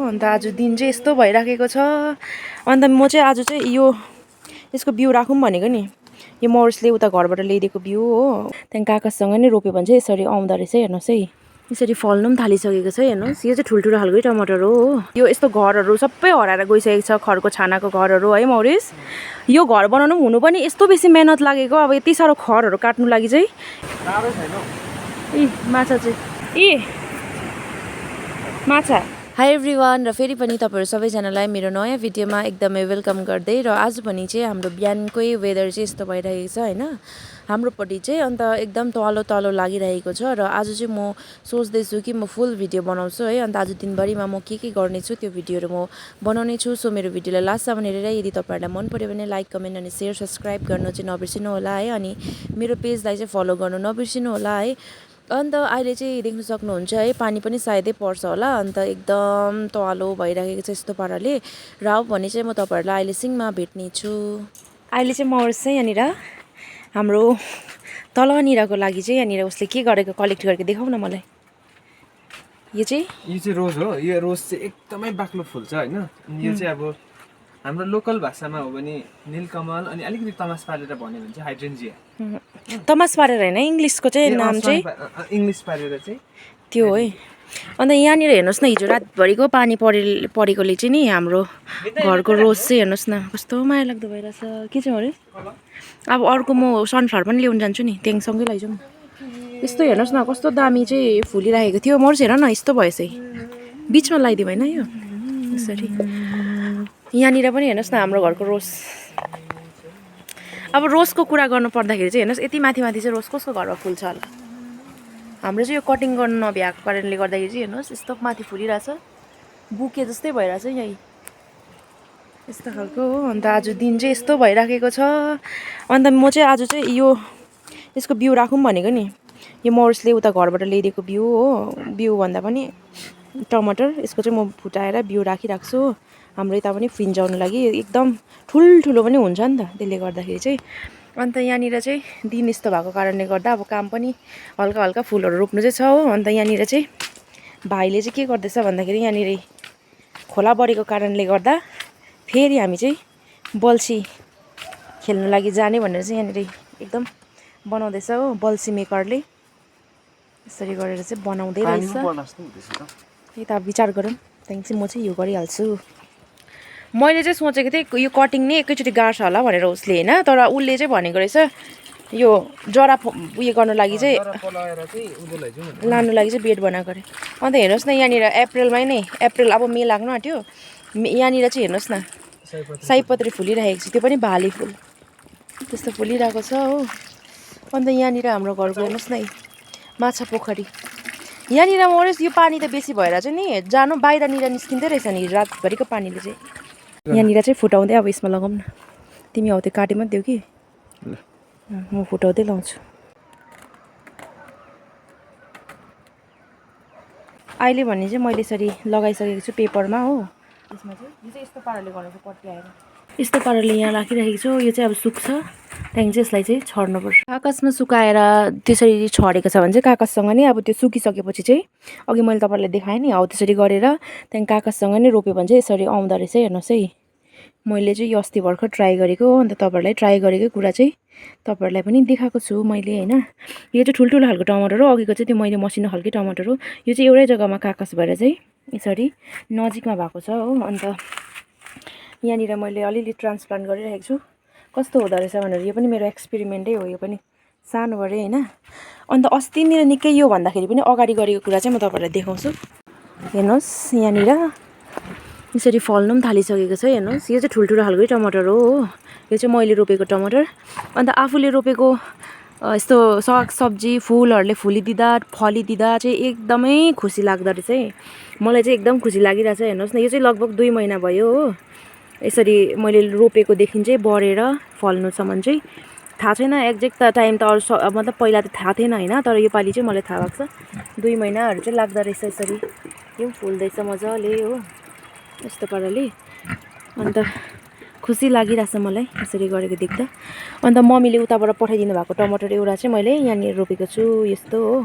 अन्त आज दिन चाहिँ यस्तो भइराखेको छ। अन्त म चाहिँ आज चाहिँ यसको बिउ राखौँ भनेको नि। यो मौरिसले उता घरबाट ल्याइदिएको बिउ हो। त्यहाँदेखि काकासँग नै रोप्यो भने चाहिँ यसरी आउँदो रहेछ। हेर्नुहोस् है, यसरी फल्नु पनि थालिसकेको छ। हेर्नुहोस्, यो चाहिँ ठुल्ठुलो खालको टमाटर हो। यो यस्तो घरहरू सबै हराएर गइसकेको छ, खरको छानाको घरहरू है मौरिस। यो घर बनाउनु पनि हुनु पनि यस्तो बेसी मेहनत लागेको। अब यति साह्रो खरहरू काट्नु लागि चाहिँ माछा चाहिँ माछा। हाई एभ्रिवान, र फेरि पनि तपाईँहरू सबैजनालाई मेरो नयाँ भिडियोमा एकदमै वेलकम गर्दै। र आज पनि चाहिँ हाम्रो बिहानकै वेदर चाहिँ यस्तो भइरहेको छ होइन हाम्रोपट्टि चाहिँ। अन्त एकदम तलो तलो लागिरहेको छ। र आज चाहिँ म सोच्दैछु कि म फुल भिडियो बनाउँछु है। अन्त आज दिनभरिमा म के गर्नेछु त्यो भिडियोहरू म बनाउने छु। सो मेरो भिडियोलाई लास्टसम्म हेरेर यदि तपाईँहरूलाई मन पऱ्यो भने लाइक, कमेन्ट अनि सेयर, सब्सक्राइब गर्नु चाहिँ नबिर्सिनु होला है। अनि मेरो पेजलाई चाहिँ फलो गर्नु नबिर्सिनु होला है। अन्त अहिले चाहिँ देख्न सक्नुहुन्छ है, पानी पनि सायदै पर्छ होला। अन्त एकदम तलो भइरहेको छ यस्तो पाराले। र अब भने चाहिँ म तपाईँहरूलाई अहिले सिङमा भेट्ने छु। अहिले चाहिँ मौरिस चाहिँ यहाँनिर हाम्रो तलनिरको लागि चाहिँ यहाँनिर उसले के गरेको कलेक्ट गरेको देखाउ न मलाई। यो चाहिँ रोज हो। यो रोज चाहिँ एकदमै बाक्लो फुल्छ होइन। यो चाहिँ अब हाम्रो लोकल भाषामा हो भने नीलकमल, अनि अलिकति तमास पारेर भन्यो भने चाहिँ हाइड्रेन्जिया। तमास पारेर होइन, इङ्ग्लिसको चाहिँ नाम चाहिँ इङ्ग्लिस पारेर चाहिँ त्यो है। अन्त यहाँनिर हेर्नुहोस् न, हिजो रातभरिको पानी परेकोले चाहिँ नि हाम्रो घरको रोज चाहिँ हेर्नुहोस् न कस्तो माया लाग्दो भइरहेछ। के चाहिँ अरे अब अर्को म सनफ्लावर पनि ल्याउनु जान्छु नि, त्यहाँसँगै लैजाउँ। यस्तो हेर्नुहोस् न कस्तो दामी चाहिँ फुलिरहेको थियो। मर्छ हेर न, यस्तो भएछ है, बिचमा लगाइदियो होइन यो यसरी। यहाँनिर पनि हेर्नुहोस् न हाम्रो घरको रोज। अब रोजको कुरा गर्नु पर्दाखेरि चाहिँ हेर्नुहोस्, यति माथि माथि चाहिँ रोज कसको घरमा फुल्छ होला। हाम्रो चाहिँ यो कटिङ गर्नु नभ्याएको कारणले गर्दाखेरि चाहिँ हेर्नुहोस् यस्तो माथि फुलिरहेछ, बुके जस्तै भइरहेछ यहीँ यस्तो खालको हो। अन्त आज दिन चाहिँ यस्तो भइराखेको छ। अन्त म चाहिँ आज चाहिँ यसको बिउ राखौँ भनेको नि। यो मौरिसले उता घरबाट ल्याइदिएको बिउ हो। बिउ भन्दा पनि टमाटर, यसको चाहिँ म फुटाएर बिउ राखिराख्छु। हाम्रो यता पनि फिन्जाउनु लागि एकदम ठुल्ठुलो पनि हुन्छ नि त, त्यसले गर्दाखेरि चाहिँ। अन्त यहाँनिर चाहिँ दिन यस्तो भएको कारणले गर्दा अब काम पनि हल्का हल्का फुलहरू रोप्नु चाहिँ छ हो। अन्त यहाँनिर चाहिँ भाइले चाहिँ के गर्दैछ भन्दाखेरि यहाँनिर खोला बढेको कारणले गर्दा फेरि हामी चाहिँ बल्छी खेल्नु लागि जाने भनेर चाहिँ यहाँनिर एकदम बनाउँदैछ हो। बल्छी मेकरले यसरी गरेर चाहिँ बनाउँदै रहेछ। यता विचार गरौँ, त्यहाँदेखि चाहिँ म चाहिँ यो गरिहाल्छु। मैले चाहिँ सोचेको थिएँ यो कटिङ नै एकैचोटि गाड्छ होला भनेर उसले होइन, तर उसले चाहिँ भनेको रहेछ यो जरा उयो गर्नु लागि चाहिँ लानु लागि चाहिँ बेड बनाएको अरे। अन्त हेर्नुहोस् न यहाँनिर अप्रिलमै नै, अप्रिल अब मे लाग्नु आँट्यो, यहाँनिर चाहिँ हेर्नुहोस् न सयपत्री फुलिरहेको छ, त्यो पनि भाले फुल त्यस्तो फुलिरहेको छ हो। अन्त यहाँनिर हाम्रो घरको हेर्नुहोस् न माछा पोखरी। यहाँनिर मौरिस यो पानी त बेसी भएर चाहिँ नि जानु बाहिरनिर निस्किँदै रहेछ नि रातभरिको पानीले चाहिँ। यहाँनिर चाहिँ फुटाउँदै अब यसमा लगाउँ न। तिमी हौ त्यो काटे मात्रै देऊ कि म फुटाउँदै लाउँछु। अहिले भने चाहिँ मैले यसरी लगाइसकेको छु पेपरमा हो। यसमा चाहिँ यो चाहिँ यस्तो पाराले गर्नुपर्छ, पट्याएर यस्तो पाराले यहाँ राखिरहेको छु। यो चाहिँ अब सुक्छ, त्यहाँदेखि चाहिँ यसलाई चाहिँ छर्नुपर्छ। कागजमा सुकाएर त्यसरी छरेको छ भने चाहिँ कागजसँग नै अब त्यो सुकिसकेपछि चाहिँ अघि मैले तपाईँलाई देखाएँ नि हौ त्यसरी गरेर त्यहाँदेखि कागजसँग नै रोप्यो भने चाहिँ यसरी आउँदो रहेछ। हेर्नुहोस् है, मैले चाहिँ यो अस्ति भर्खर ट्राई गरेको हो। अन्त तपाईँहरूलाई ट्राई गरेकै कुरा चाहिँ तपाईँहरूलाई पनि देखाएको छु मैले होइन। यो चाहिँ ठुल्ठुलो खालको टमाटर हो, अघिको चाहिँ त्यो मैले मसिनो खालको टमाटर हो। यो चाहिँ एउटै जग्गामा कागज भएर चाहिँ यसरी नजिकमा भएको छ हो। अन्त यहाँनिर मैले अलिअलि ट्रान्सप्लान्ट गरिरहेको छु, कस्तो हुँदो रहेछ भनेर। यो पनि मेरो एक्सपेरिमेन्टै हो, यो पनि सानोबडे होइन। अन्त अस्तिनिर निकै यो भन्दाखेरि पनि अगाडि गरेको कुरा चाहिँ म तपाईँहरूलाई देखाउँछु। हेर्नुहोस् यहाँनिर यसरी फल्नु पनि थालिसकेको छ। हेर्नुहोस् यो चाहिँ ठुल्ठुलो खालकै टमाटर हो। यो चाहिँ मैले रोपेको टमाटर। अन्त आफूले रोपेको यस्तो सागसब्जी फुलहरूले फलिदिँदा चाहिँ एकदमै खुसी लाग्दो रहेछ है। मलाई चाहिँ एकदम खुसी लागिरहेछ। हेर्नुहोस् न यो चाहिँ लगभग 2 महिना भयो हो यसरी मैले रोपेकोदेखि चाहिँ बढेर फल्नुसम्म चाहिँ थाहा छैन एक्ज्याक्ट टाइम त अरू मतलब पहिला त थाहा थिएन होइन, तर योपालि चाहिँ मलाई थाहा भएको छ 2 महिनाहरू चाहिँ लाग्दो रहेछ। यसरी यो फुल्दैछ मजाले हो यस्तो पाराले। अन्त खुसी लागिरहेछ मलाई यसरी गरेको देख्दा। अन्त मम्मीले उताबाट पठाइदिनु भएको टमाटर एउटा चाहिँ मैले यहाँनिर रोपेको छु यस्तो हो।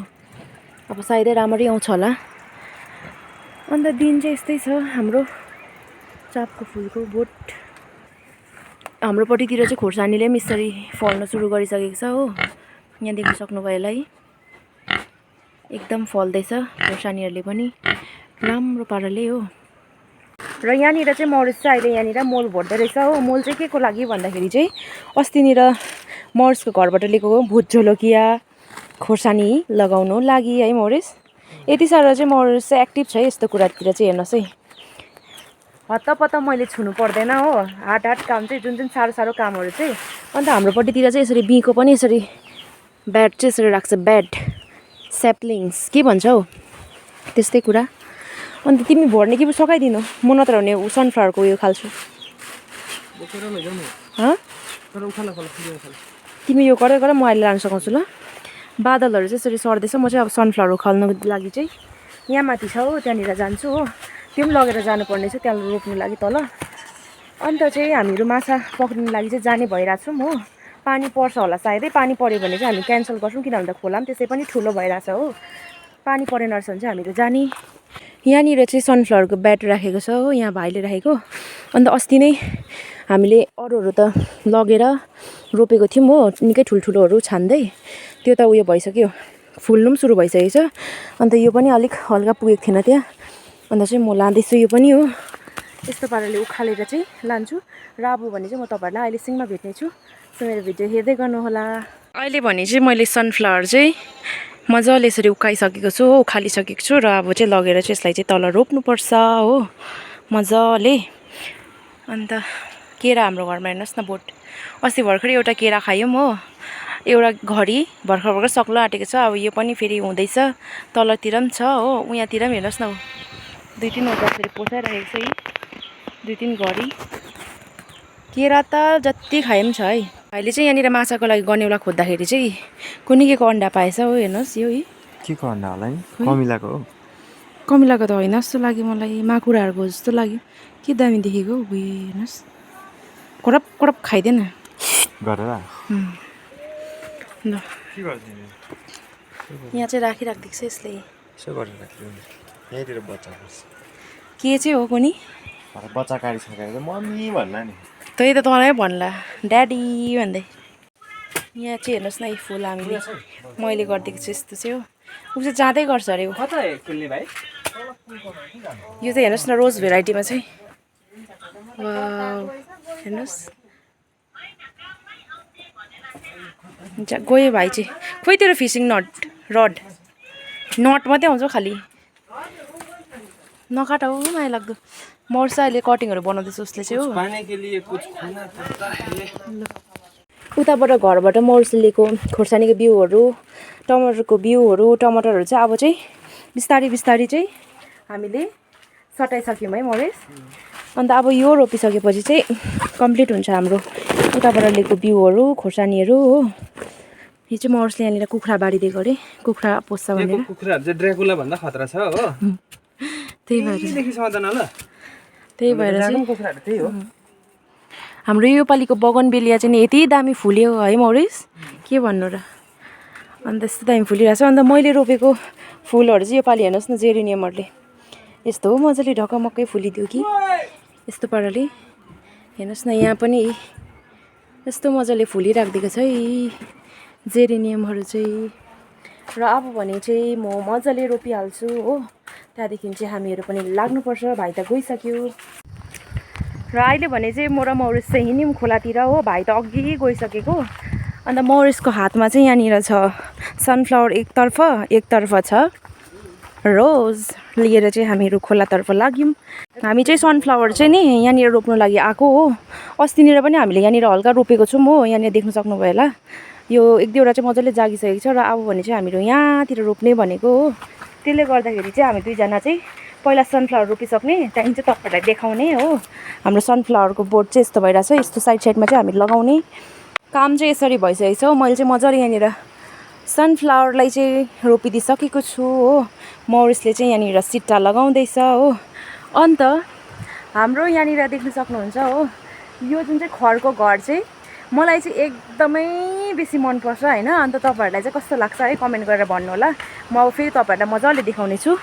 अब सायदै राम्ररी आउँछ होला। अन्त दिन चाहिँ यस्तै छ हाम्रो चापको फुलको बोट। हाम्रोपट्टितिर चाहिँ खोर्सानीले पनि यसरी फल्न सुरु गरिसकेको छ हो, यहाँ देख्न सक्नुभयो होला है, एकदम फल्दैछ खोर्सानीहरूले पनि राम्रो पाराले हो। र यहाँनिर चाहिँ मौरिस चाहिँ अहिले यहाँनिर मोल भर्दै रहेछ हो। मोल चाहिँ के को लागि भन्दाखेरि चाहिँ अस्तिनिर मौरिसको घरबाट लिएको भुट झोलकिया खोर्सानी लगाउनु लागि है मौरिस। यति साह्रो चाहिँ मौरिस चाहिँ एक्टिभ छ यस्तो कुरातिर चाहिँ, हेर्नुहोस् है, हत्तपत्त मैले छुनु पर्दैन हो, हाट काम चाहिँ जुन साह्रो कामहरू चाहिँ। अन्त हाम्रोपट्टितिर चाहिँ यसरी बिँको पनि यसरी ब्याट चाहिँ यसरी राख्छ, ब्याट स्याप्लिङ्स के भन्छ हौ त्यस्तै कुरा। अन्त तिमी भर्ने कि सघाइदिनु, म नत्र भने सनफ्लावरको उयो खाल्छु। तिमी यो गरेर गर, म अहिले लान सघाउँछु ल। बादलहरू चाहिँ यसरी सर्दैछ, म चाहिँ अब सनफ्लावर उखाल्नुको लागि चाहिँ यहाँ माथि छ हो, त्यहाँनिर जान्छु हो। त्यो पनि लगेर जानुपर्ने छ त्यहाँ रोप्नु लागि तल। अन्त चाहिँ हामीहरू माछा पक्रिनु लागि चाहिँ जाने भइरहेको छौँ हो। पानी पर्छ होला सायदै, पानी पऱ्यो भने चाहिँ हामी क्यान्सल गर्छौँ, किन भन्दा खोला पनि त्यसै पनि ठुलो भइरहेछ हो। पानी परेन रहेछ भने चाहिँ हामीहरू जाने। यहाँनिर चाहिँ सनफ्लावरको ब्याट राखेको छ हो, यहाँ भाइले राखेको। अन्त अस्ति नै हामीले अरूहरू त लगेर रोपेको थियौँ हो, निकै ठुल्ठुलोहरू छान्दै, त्यो त उयो भइसक्यो, फुल्नु पनि सुरु भइसकेको छ। अन्त यो पनि अलिक हल्का पुगेको थिएन त्यहाँ, अन्त चाहिँ म लाँदैछु यो पनि हो। यस्तो पाराले उखालेर चाहिँ लान्छु। र अब भने चाहिँ म तपाईँहरूलाई अहिले सिङमा भेट्नेछु, सो मेरो भिडियो हेर्दै गर्नुहोला। अहिले भने चाहिँ मैले सनफ्लावर चाहिँ मजाले यसरी उखाइसकेको छु हो, उखालिसकेको छु। र अब चाहिँ लगेर चाहिँ यसलाई चाहिँ तल रोप्नुपर्छ हो मजाले। अन्त केरा हाम्रो घरमा हेर्नुहोस् न बोट, अस्ति भर्खरै एउटा केरा खायौँ हो, एउटा घडी भर्खर सक्लो आँटेको छ। अब यो पनि फेरि हुँदैछ, तलतिर पनि छ हो, उहाँतिर पनि हेर्नुहोस् न, 2-3वटा फेरि पोसाइरहेको छ है, 2-3 घडी केरा त जति खाए पनि छ है। भाइले चाहिँ यहाँनिर माछाको लागि गनेउला खोज्दाखेरि चाहिँ कुनै केको अन्डा पाएछ हो, हेर्नुहोस् यो है, के को अन्डा होला नि, कमिलाको हो। कमिलाको त होइन जस्तो लाग्यो मलाई, माकुराहरूको जस्तो लाग्यो, के दामी देखेको हो। हेर्नुहोस्, कडप खाइदिएन गरेर ल, यहाँ चाहिँ राखिराखिदिएको छ यसले, यसो गरेर राखिदिनु यहीँतिर बच्चा के चाहिँ हो कुनी बच्चा काटिसकेर मम्मी भन्ला नि, त्यही त तँलाई भन्ला ड्याडी भन्दै। यहाँ चाहिँ हेर्नुहोस् न, यो फुल हामीले मैले गरिदिएको छु यस्तो चाहिँ हो, ऊ चाहिँ जाँदै गर्छ अरे। कता फुल्ने भाइ, यो चाहिँ हेर्नुहोस् न रोज भेराइटीमा चाहिँ, हेर्नुहोस् गयो भाइ चाहिँ। खोइ तेरो फिसिङ रड मात्रै आउँछ खालि, नकाट हो माया लाग्दो। मर्छ अहिले कटिङहरू बनाउँदैछ उसले चाहिँ हो। उताबाट घरबाट मौरिसले लिएको खोर्सानीको बिउहरू, टमाटरको बिउहरू, टमाटरहरू चाहिँ अब चाहिँ बिस्तारै चाहिँ हामीले सटाइसक्यौँ है मौरिस। अन्त अब यो रोपिसकेपछि चाहिँ कम्प्लिट हुन्छ हाम्रो उताबाट लिएको बिउहरू, खोर्सानीहरू हो। यो चाहिँ मौरिसले यहाँनिर कुखुरा बारिदिएको अरे, कुखुरा पोस्छ भनेर। कुखुराहरू चाहिँ ड्राकुला भन्दा खतरा छ हो, त्यही भएर चाहिँ हाम्रो योपालिको बगनबेलिया चाहिँ यति दामी फुल्यो है मौरिस, के भन्नु र। अन्त यस्तो दामी फुलिरहेछ। अन्त मैले रोपेको फुलहरू चाहिँ योपालि हेर्नुहोस् न, जेरेनियमहरूले यस्तो मजाले ढकमक्कै फुलिदियो कि, यस्तो पाराले हेर्नुहोस् न, यहाँ पनि यस्तो मजाले फुलिराखिदिएको छ है जेरेनियमहरू चाहिँ। र अब भने चाहिँ म मजाले रोपिहाल्छु हो, त्यहाँदेखि चाहिँ हामीहरू पनि लाग्नुपर्छ, भाइ त गइसक्यो। र अहिले भने चाहिँ म र मौरिस चाहिँ हिँड्यौँ खोलातिर हो, भाइ त अघि गइसकेको। अन्त मौरिसको हातमा चाहिँ यहाँनिर छ सनफ्लावर एकतर्फ छ रोज, लिएर चाहिँ हामीहरू खोलातर्फ लाग्यौँ। हामी चाहिँ सनफ्लावर चाहिँ नि यहाँनिर रोप्नु लागि आएको हो। अस्तिनिर पनि हामीले यहाँनिर हल्का रोपेको छौँ हो, यहाँनिर देख्नु सक्नुभयो होला, यो 1-2वटा चाहिँ मजाले जागिसकेको छ। र अब भने चाहिँ हामीहरू यहाँतिर रोप्ने भनेको हो। त्यसले गर्दाखेरि चाहिँ हामी दुईजना चाहिँ पहिला सनफ्लावर रोपिसक्ने, त्यहाँदेखि चाहिँ तपाईँहरूलाई देखाउने हो। हाम्रो सनफ्लावरको बोट चाहिँ यस्तो भइरहेछ, यस्तो साइडमा चाहिँ हामी लगाउने काम चाहिँ यसरी भइसकेको छ हो। मैले चाहिँ मजाले यहाँनिर सनफ्लावरलाई चाहिँ रोपिदिइसकेको छु हो। मौरिसले चाहिँ यहाँनिर सिट्टा लगाउँदैछ हो। अन्त हाम्रो यहाँनिर देख्न सक्नुहुन्छ हो, यो जुन चाहिँ खरको घर चाहिँ मलाई चाहिँ एकदमै बेसी मनपर्छ होइन। अन्त तपाईँहरूलाई चाहिँ कस्तो लाग्छ है कमेन्ट गरेर भन्नु होला, म अब फेरि तपाईँहरूलाई मजाले देखाउने छु।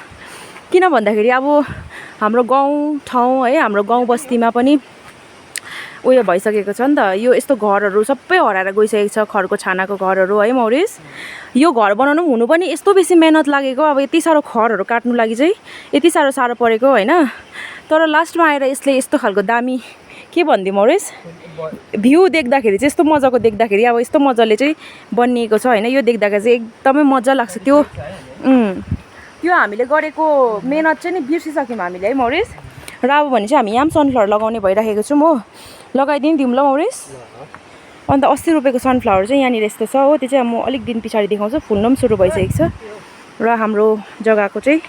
किन भन्दाखेरि अब हाम्रो गाउँ ठाउँ है हाम्रो गाउँ बस्तीमा पनि उयो भइसकेको छ नि त यो यस्तो घरहरू सबै हराएर गइसकेको छ खरको छानाको घरहरू है मौरिस यो घर बनाउनु हुनु पनि यस्तो बेसी मेहनत लागेको अब यति साह्रो खरहरू काट्नु लागि चाहिँ यति साह्रो परेको होइन तर लास्टमा आएर यसले यस्तो खालको दामी के भनिदिउँ मौरिस भ्यू देख्दाखेरि चाहिँ यस्तो मजाको देख्दाखेरि अब यस्तो मजाले चाहिँ बनिएको छ होइन यो देख्दाखेरि चाहिँ एकदमै मजा लाग्छ त्यो त्यो हामीले गरेको मेहनत चाहिँ नि बिर्सिसक्यौँ हामीले है मौरिस र अब भने चाहिँ हामी यहाँ पनि सनफ्लावर लगाउने भइराखेको छौँ हो लगाइदिउँ ल मौरिस अन्त 80 रुपियाँको सनफ्लावर चाहिँ यहाँनिर यस्तो छ हो त्यो चाहिँ म अलिक दिन पछाडि देखाउँछु फुल्न पनि सुरु भइसकेको छ र हाम्रो जग्गाको चाहिँ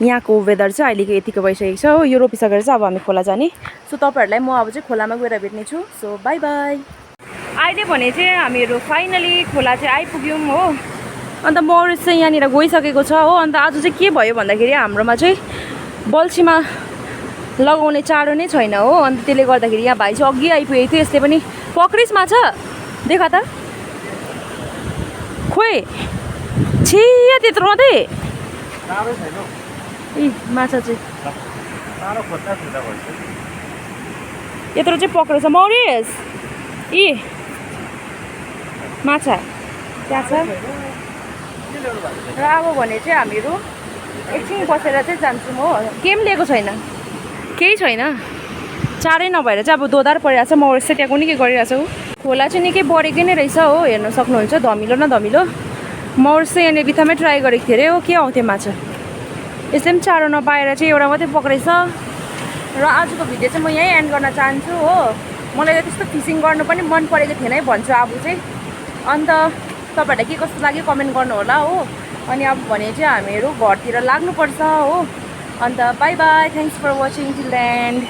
यहाँको वेदर चाहिँ अहिलेको यतिको भइसकेको छ हो यो रोपिसकेर चाहिँ अब हामी खोला जाने सो तपाईँहरूलाई म अब चाहिँ खोलामा गएर भेट्नेछु सो बाई बाई अहिले भने चाहिँ हामीहरू फाइनली खोला चाहिँ आइपुग्यौँ हो अन्त मौरिस चाहिँ यहाँनिर गइसकेको छ हो अन्त आज चाहिँ के भयो भन्दाखेरि हाम्रोमा चाहिँ बल्छीमा लगाउने चारो नै छैन हो अन्त त्यसले गर्दाखेरि यहाँ भाइ चाहिँ अघि आइपुगेको थियो यसले पनि पक्रिस माछा देखा त खोइ छिया त्यत्रो मात्रै ए माछा चाहिँ यत्रो चाहिँ पक्रेछ मौरिस ए माछा त्यहाँ छ र अब भने चाहिँ हामीहरू एकछिन बसेर चाहिँ जान्छौँ हो केही पनि लिएको छैन केही छैन चारै नभएर चाहिँ अब दोधार परिरहेको छ मौरिस चाहिँ त्यहाँ कुनै के गरिरहेको छ खोला चाहिँ निकै बढेकै नै रहेछ हो हेर्न सक्नुहुन्छ धमिलो न धमिलो मौरिस चाहिँ यहाँनिर बित्थामै ट्राई गरेको थियो अरे हो के आउँथ्यो माछा यसले पनि चारो नपाएर चाहिँ एउटा मात्रै पक्रेछ र आजको भिडियो चाहिँ म यहीँ एन्ड गर्न चाहन्छु हो मलाई त त्यस्तो फिसिङ गर्नु पनि मन परेको थिएन है भन्छु अब चाहिँ अन्त तपाईँहरूलाई के कस्तो लाग्यो कमेन्ट गर्नु होला हो अनि अब भने चाहिँ हामीहरू घरतिर लाग्नुपर्छ हो अन्त bye bye thanks for watching till the and